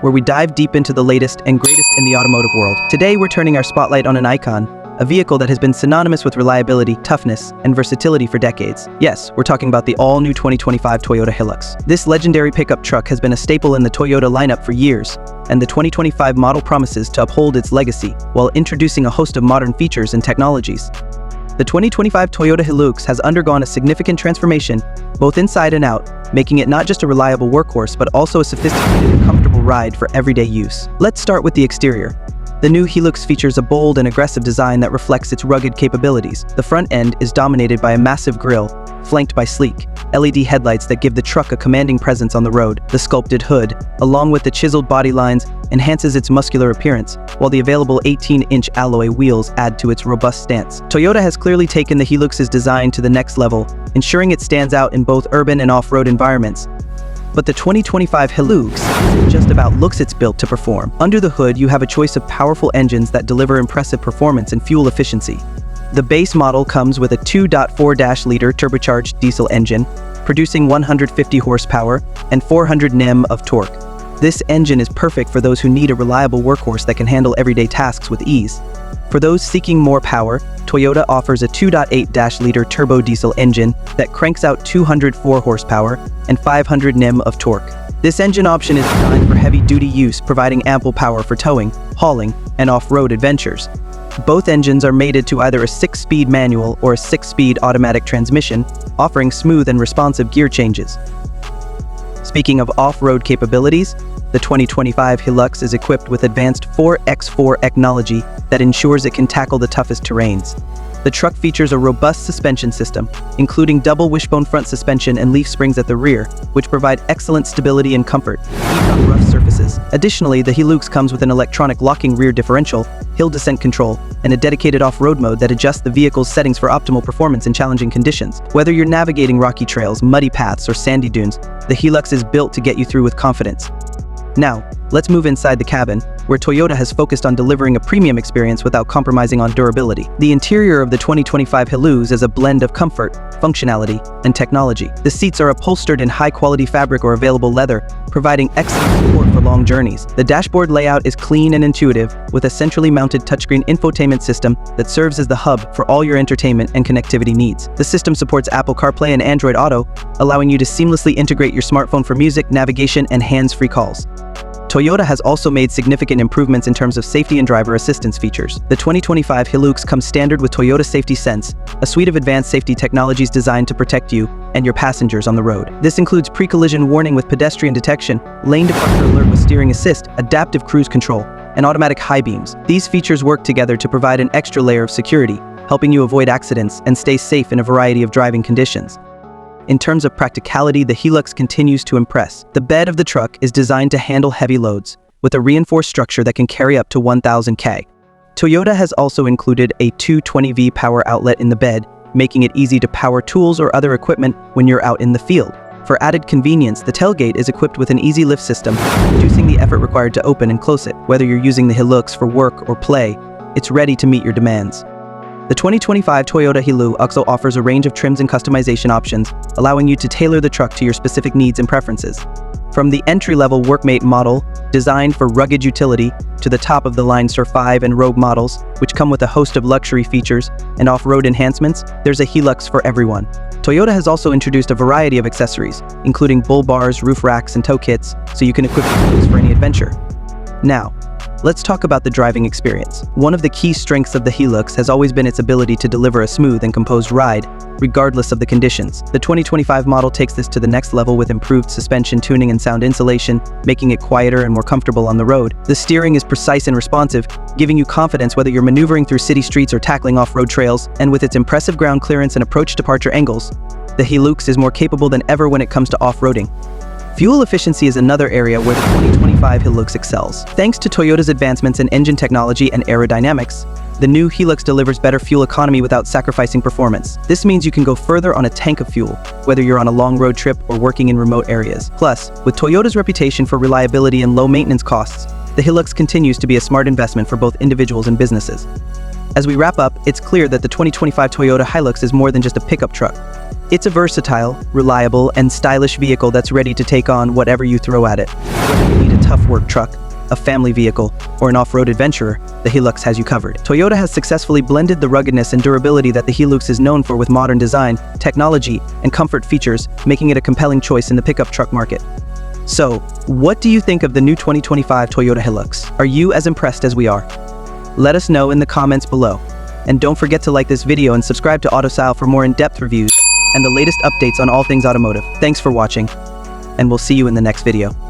where we dive deep into the latest and greatest in the automotive world. Today, we're turning our spotlight on an icon, a vehicle that has been synonymous with reliability, toughness, and versatility for decades. Yes, we're talking about the all-new 2025 Toyota Hilux. This legendary pickup truck has been a staple in the Toyota lineup for years, and the 2025 model promises to uphold its legacy while introducing a host of modern features and technologies. The 2025 Toyota Hilux has undergone a significant transformation, both inside and out, making it not just a reliable workhorse but also a sophisticated and comfortable ride for everyday use. Let's start with the exterior. The new Hilux features a bold and aggressive design that reflects its rugged capabilities. The front end is dominated by a massive grille, flanked by sleek LED headlights that give the truck a commanding presence on the road. The sculpted hood, along with the chiseled body lines, enhances its muscular appearance, while the available 18-inch alloy wheels add to its robust stance. Toyota has clearly taken the Hilux's design to the next level, ensuring it stands out in both urban and off-road environments. But the 2025 Hilux isn't just about looks, it's built to perform. Under the hood, you have a choice of powerful engines that deliver impressive performance and fuel efficiency. The base model comes with a 2.4-liter turbocharged diesel engine, producing 150 horsepower and 400 Nm of torque. This engine is perfect for those who need a reliable workhorse that can handle everyday tasks with ease. For those seeking more power, Toyota offers a 2.8-liter turbo diesel engine that cranks out 204 horsepower and 500 Nm of torque. This engine option is designed for heavy-duty use, providing ample power for towing, hauling, and off-road adventures. Both engines are mated to either a 6-speed manual or a 6-speed automatic transmission, offering smooth and responsive gear changes. Speaking of off-road capabilities, the 2025 Hilux is equipped with advanced 4x4 technology that ensures it can tackle the toughest terrains. The truck features a robust suspension system, including double wishbone front suspension and leaf springs at the rear, which provide excellent stability and comfort, even on rough surfaces. Additionally, the Hilux comes with an electronic locking rear differential, hill descent control, and a dedicated off-road mode that adjusts the vehicle's settings for optimal performance in challenging conditions. Whether you're navigating rocky trails, muddy paths, or sandy dunes, the Hilux is built to get you through with confidence. Now, let's move inside the cabin, where Toyota has focused on delivering a premium experience without compromising on durability. The interior of the 2025 Hilux is a blend of comfort, functionality, and technology. The seats are upholstered in high-quality fabric or available leather, providing excellent support for long journeys. The dashboard layout is clean and intuitive, with a centrally mounted touchscreen infotainment system that serves as the hub for all your entertainment and connectivity needs. The system supports Apple CarPlay and Android Auto, allowing you to seamlessly integrate your smartphone for music, navigation, and hands-free calls. Toyota has also made significant improvements in terms of safety and driver assistance features. The 2025 Hilux comes standard with Toyota Safety Sense, a suite of advanced safety technologies designed to protect you and your passengers on the road. This includes pre-collision warning with pedestrian detection, lane departure alert with steering assist, adaptive cruise control, and automatic high beams. These features work together to provide an extra layer of security, helping you avoid accidents and stay safe in a variety of driving conditions. In terms of practicality, the Hilux continues to impress. The bed of the truck is designed to handle heavy loads, with a reinforced structure that can carry up to 1,000 kg. Toyota has also included a 220V power outlet in the bed, making it easy to power tools or other equipment when you're out in the field. For added convenience, the tailgate is equipped with an easy lift system, reducing the effort required to open and close it. Whether you're using the Hilux for work or play, it's ready to meet your demands. The 2025 Toyota Hilux also offers a range of trims and customization options, allowing you to tailor the truck to your specific needs and preferences. From the entry-level Workmate model, designed for rugged utility, to the top-of-the-line Sur 5 and Rogue models, which come with a host of luxury features and off-road enhancements, there's a Hilux for everyone. Toyota has also introduced a variety of accessories, including bull bars, roof racks, and tow kits, so you can equip your Hilux for any adventure. Now, let's talk about the driving experience. One of the key strengths of the Hilux has always been its ability to deliver a smooth and composed ride, regardless of the conditions. The 2025 model takes this to the next level with improved suspension tuning and sound insulation, making it quieter and more comfortable on the road. The steering is precise and responsive, giving you confidence whether you're maneuvering through city streets or tackling off-road trails, and with its impressive ground clearance and approach departure angles, the Hilux is more capable than ever when it comes to off-roading. Fuel efficiency is another area where the 2025 Hilux excels. Thanks to Toyota's advancements in engine technology and aerodynamics, the new Hilux delivers better fuel economy without sacrificing performance. This means you can go further on a tank of fuel, whether you're on a long road trip or working in remote areas. Plus, with Toyota's reputation for reliability and low maintenance costs, the Hilux continues to be a smart investment for both individuals and businesses. As we wrap up, it's clear that the 2025 Toyota Hilux is more than just a pickup truck. It's a versatile, reliable, and stylish vehicle that's ready to take on whatever you throw at it. Whether you need a tough work truck, a family vehicle, or an off-road adventurer, the Hilux has you covered. Toyota has successfully blended the ruggedness and durability that the Hilux is known for with modern design, technology, and comfort features, making it a compelling choice in the pickup truck market. So, what do you think of the new 2025 Toyota Hilux? Are you as impressed as we are? Let us know in the comments below. And don't forget to like this video and subscribe to AutoStyle for more in-depth reviews and the latest updates on all things automotive. Thanks for watching, and we'll see you in the next video.